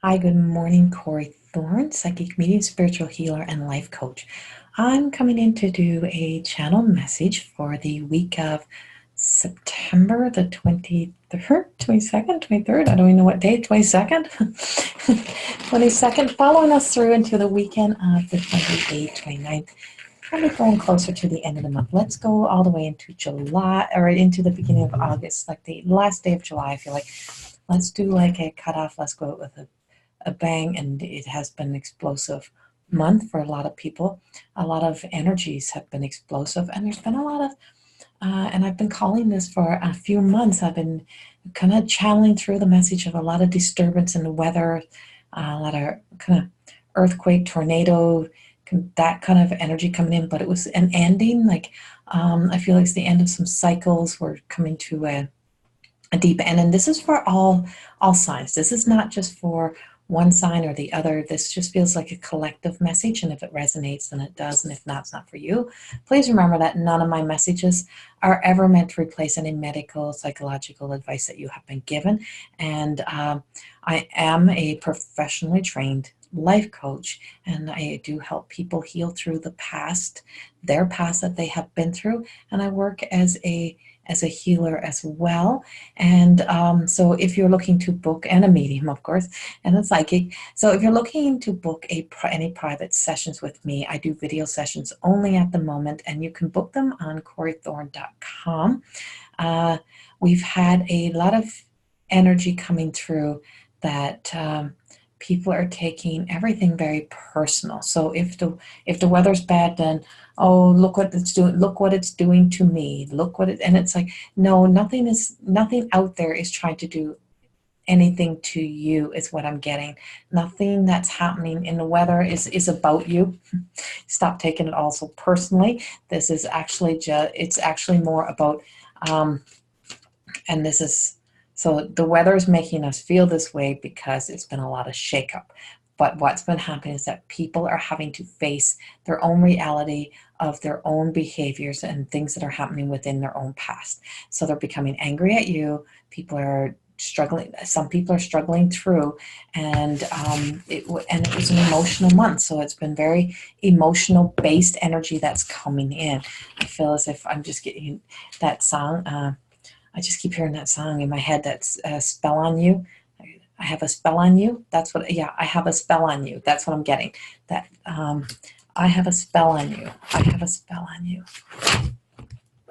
Hi, good morning, Corey Thorne, psychic medium, spiritual healer, and life coach. I'm coming in to do a channel message for the week of September the 23rd, 22nd, 23rd. I don't even know what day, 22nd? 22nd, following us through into the weekend of the 28th, 29th. Probably going closer to the end of the month. Let's go all the way into July or into the beginning of August, like the last day of July. I feel like let's do like a cutoff. Let's go with a bang, and it has been an explosive month for a lot of people. A lot of energies have been explosive, and there's been a lot of and I've been calling this for a few months. I've been kind of channeling through the message of a lot of disturbance in the weather, a lot of kind of earthquake, tornado, that kind of energy coming in. But it was an ending. Like I feel like it's the end of some cycles. We're coming to a deep end, and this is for all signs. This is not just for one sign or the other. This just feels like a collective message, and if it resonates, then it does, and if not, it's not for you. Please remember that none of my messages are ever meant to replace any medical, psychological advice that you have been given. And I am a professionally trained life coach, and I do help people heal through their past that they have been through, and I work as a healer as well. And so if you're looking to book, and a medium, of course, and a psychic. So if you're looking to book any private sessions with me, I do video sessions only at the moment, and you can book them on CoreyThorne.com. We've had a lot of energy coming through that people are taking everything very personal. So if the weather's bad, then look what it's doing, look what it's doing to me, and it's like, no, nothing out there is trying to do anything to you, is what I'm getting. Nothing that's happening in the weather is about you. Stop taking it all so personally. This is actually it's actually more about and this is, so the weather is making us feel this way because it's been a lot of shakeup. But what's been happening is that people are having to face their own reality of their own behaviors and things that are happening within their own past. So they're becoming angry at you. People are struggling. Some people are struggling through, and it was an emotional month. So it's been very emotional based energy that's coming in. I feel as if I'm just getting that song. I just keep hearing that song in my head. That's Spell on You. I have a spell on you. That's what, yeah, I have a spell on you. That's what I'm getting. That I have a spell on you. I have a spell on you.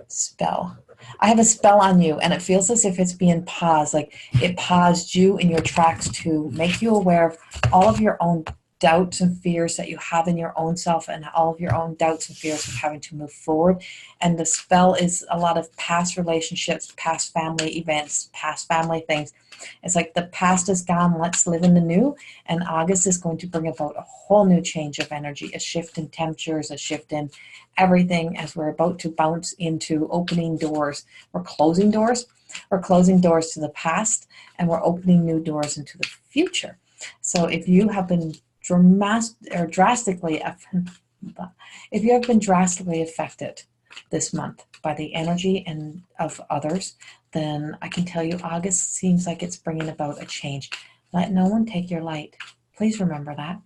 Spell. I have a spell on you, and it feels as if it's being paused, like it paused you in your tracks to make you aware of all of your own doubts and fears that you have in your own self, and all of your own doubts and fears of having to move forward. And the spell is a lot of past relationships, past family events, past family things. It's like the past is gone, let's live in the new. And August is going to bring about a whole new change of energy, a shift in temperatures, a shift in everything, as we're about to bounce into opening doors. We're closing doors to the past, and we're opening new doors into the future. So if you have been drastically affected this month by the energy and of others, then I can tell you August seems like it's bringing about a change. Let no one take your light. Please remember that.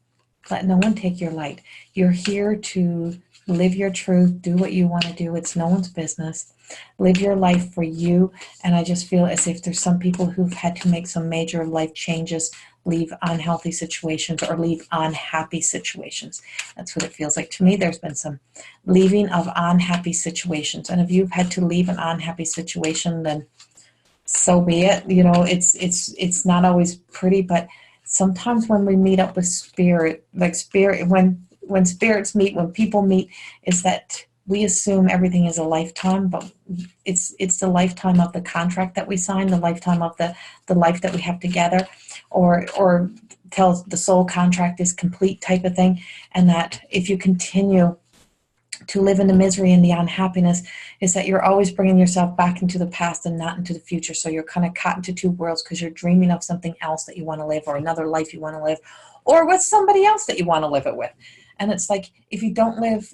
Let no one take your light. You're here to live your truth, do what you want to do. It's no one's business. Live your life for you. And I just feel as if there's some people who've had to make some major life changes, leave unhealthy situations, or leave unhappy situations. That's what it feels like to me. There's been some leaving of unhappy situations. And if you've had to leave an unhappy situation, then so be it. You know, it's not always pretty, but sometimes when we meet up with spirit, when spirits meet, when people meet, is that we assume everything is a lifetime, but it's the lifetime of the contract that we sign, the lifetime of the life that we have together, or till the soul contract is complete type of thing. And that if you continue to live in the misery and the unhappiness, is that you're always bringing yourself back into the past and not into the future. So you're kind of caught into two worlds because you're dreaming of something else that you want to live, or another life you want to live, or with somebody else that you want to live it with. And it's like, if you don't live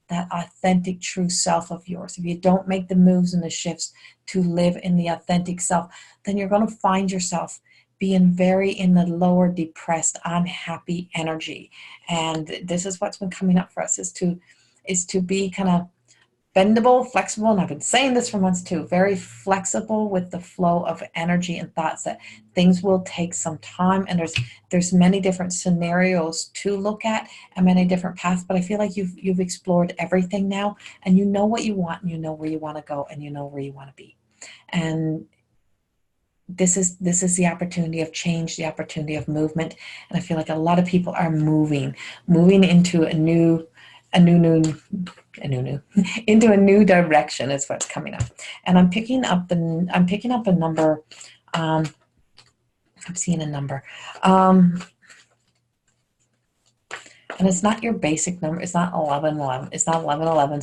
that authentic true self of yours, if you don't make the moves and the shifts to live in the authentic self, then you're going to find yourself being very in the lower, depressed, unhappy energy. And this is what's been coming up for us, is to be kind of bendable, flexible, and I've been saying this for months too, very flexible with the flow of energy and thoughts, that things will take some time, and there's many different scenarios to look at and many different paths, but I feel like you've explored everything now, and you know what you want, and you know where you want to go, and you know where you want to be. And this is the opportunity of change, the opportunity of movement, and I feel like a lot of people are moving into a new into a new direction is what's coming up. And I'm picking up a number. I'm seeing a number, and it's not your basic number. It's not 1111. It's not 1111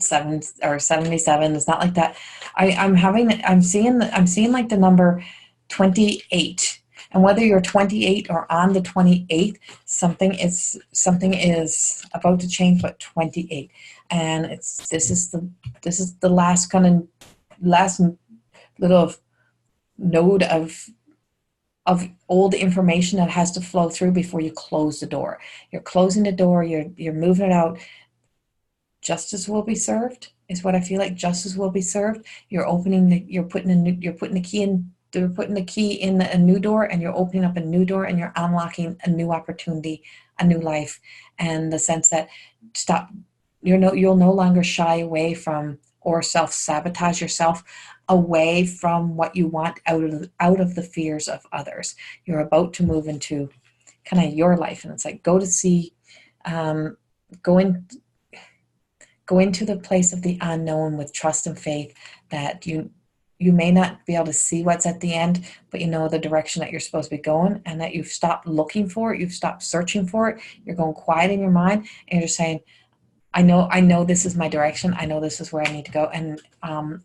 7 or 77. It's not like that. I'm seeing like the number 28. And whether you're 28 or on the 28th, something is about to change, but 28. And this is the last little node of old information that has to flow through before you close the door. You're closing the door, you're moving it out. Justice will be served, is what I feel like. Justice will be served. You're putting the key in. They're putting the key in a new door, and you're opening up a new door, and you're unlocking a new opportunity, a new life, and the sense that you'll no longer shy away from or self-sabotage yourself away from what you want out of the fears of others. You're about to move into kind of your life, and it's like go into the place of the unknown with trust and faith that you may not be able to see what's at the end, but you know the direction that you're supposed to be going, and that you've stopped looking for it, you've stopped searching for it, you're going quiet in your mind, and you're just saying, I know this is my direction, I know this is where I need to go. And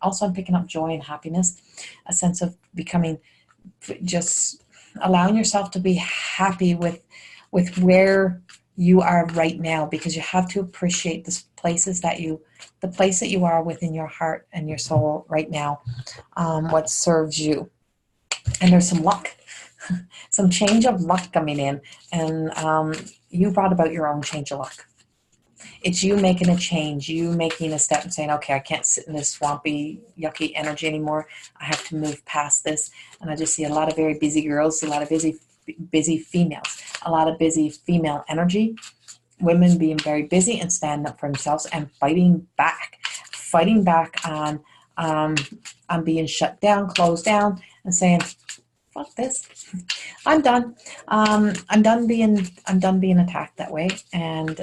also I'm picking up joy and happiness, a sense of becoming, just allowing yourself to be happy with where you are right now, because you have to appreciate the place that you are within your heart and your soul right now, what serves you. And there's some luck, some change of luck coming in, and you brought about your own change of luck. It's you making a change, you making a step and saying, okay, I can't sit in this swampy, yucky energy anymore. I have to move past this. And I just see a lot of very busy girls, a lot of busy females, a lot of busy female energy, women being very busy and standing up for themselves and fighting back on being shut down, closed down, and saying, fuck this. I'm done. I'm done being attacked that way, and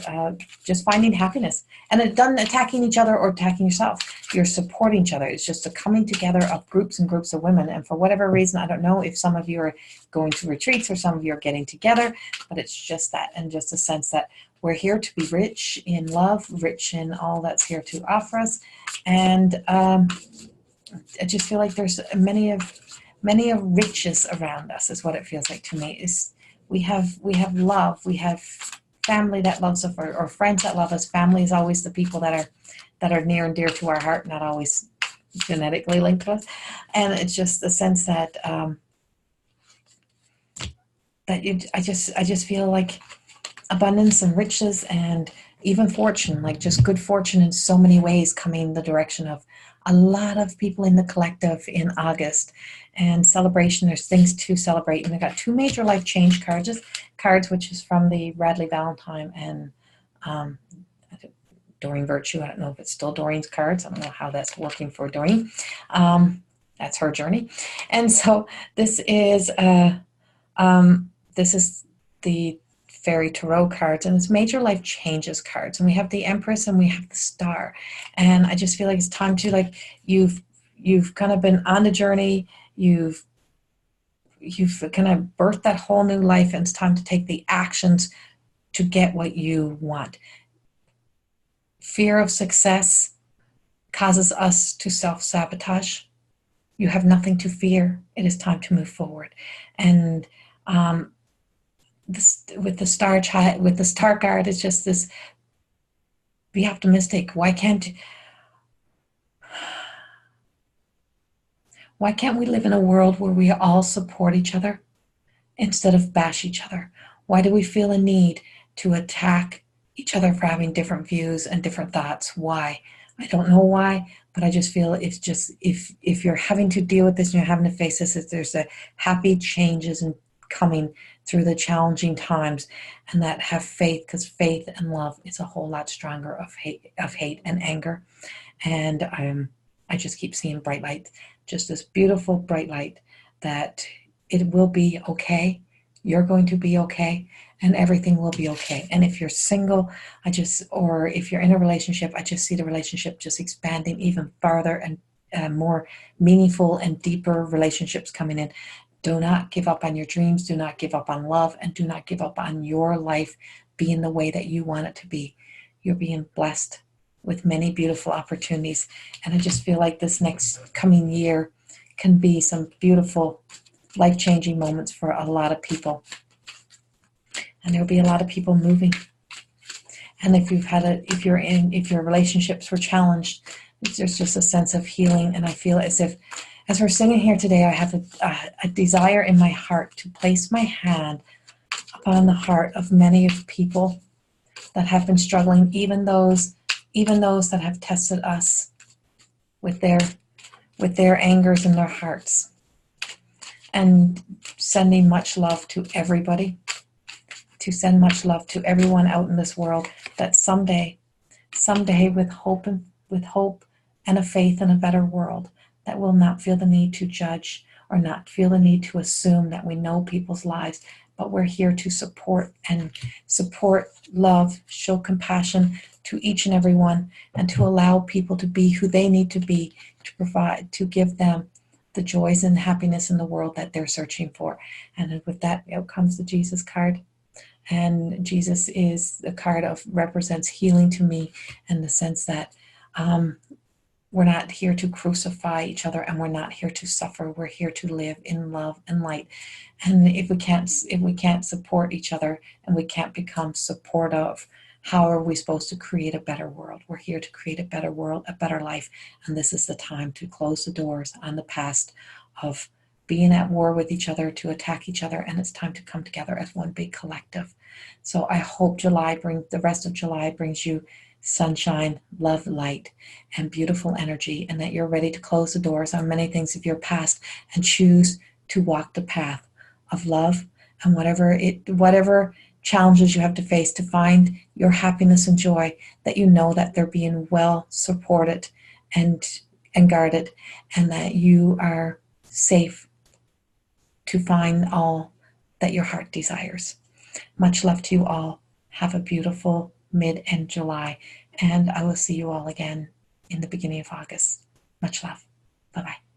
just finding happiness. And it's done attacking each other or attacking yourself. You're supporting each other. It's just a coming together of groups and groups of women. And for whatever reason, I don't know if some of you are going to retreats or some of you are getting together, but it's just that, and just a sense that we're here to be rich in love, rich in all that's here to offer us. And I just feel like there's many of riches around us, is what it feels like to me. Is we have love, we have family that loves us, or friends that love us. Family is always the people that are near and dear to our heart, not always genetically linked to us. And it's just the sense that I just feel like abundance and riches, and even fortune, like just good fortune in so many ways, coming the direction of a lot of people in the collective in August. And celebration, there's things to celebrate. And I got two major life change cards, which is from the Radley Valentine and Doreen Virtue. I don't know if it's still Doreen's cards. I don't know how that's working for Doreen. That's her journey. And so this is the Fairy Tarot cards, and it's major life changes cards. And we have the Empress and we have the Star. And I just feel like it's time to, like, you've kind of been on the journey, you've kind of birthed that whole new life, and it's time to take the actions to get what you want. Fear of success causes us to self-sabotage. You have nothing to fear. It is time to move forward. And with the star card, it's just this: be optimistic. Why can't we live in a world where we all support each other? instead of bash each other? Why do we feel a need to attack each other for having different views and different thoughts? Why? I don't know why, but I just feel it's just, if you're having to deal with this and you're having to face this, there's a happy changes and coming through the challenging times, and that have faith, because faith and love is a whole lot stronger of hate and anger. And I just keep seeing bright light, just this beautiful bright light, that it will be okay. You're going to be okay, and everything will be okay. And if you're single, or if you're in a relationship, I just see the relationship just expanding even farther, and more meaningful and deeper relationships coming in. Do not give up on your dreams. Do not give up on love, and do not give up on your life being the way that you want it to be. You're being blessed with many beautiful opportunities. And I just feel like this next coming year can be some beautiful, life-changing moments for a lot of people. And there'll be a lot of people moving. And if your relationships were challenged, there's just a sense of healing. And I feel as we're singing here today, I have a desire in my heart to place my hand upon the heart of many of people that have been struggling, even those that have tested us with their angers in their hearts, and sending much love to everybody, to send much love to everyone out in this world, that someday with hope and a faith in a better world, that will not feel the need to judge or not feel the need to assume that we know people's lives, but we're here to support, love, show compassion to each and every one, and to allow people to be who they need to be, to provide, to give them the joys and happiness in the world that they're searching for. And with that, out comes the Jesus card. And Jesus is the card represents healing to me, in the sense that we're not here to crucify each other, and we're not here to suffer. We're here to live in love and light. And if we can't support each other, and we can't become supportive, how are we supposed to create a better world? We're here to create a better world, a better life. And this is the time to close the doors on the past of being at war with each other, to attack each other. And it's time to come together as one big collective. So I hope the rest of July brings you sunshine, love, light, and beautiful energy, and that you're ready to close the doors on many things of your past and choose to walk the path of love, and whatever challenges you have to face, to find your happiness and joy, that you know that they're being well supported and guarded, and that you are safe to find all that your heart desires. Much love to you all. Have a beautiful mid-end July, and I will see you all again in the beginning of August. Much love. Bye-bye.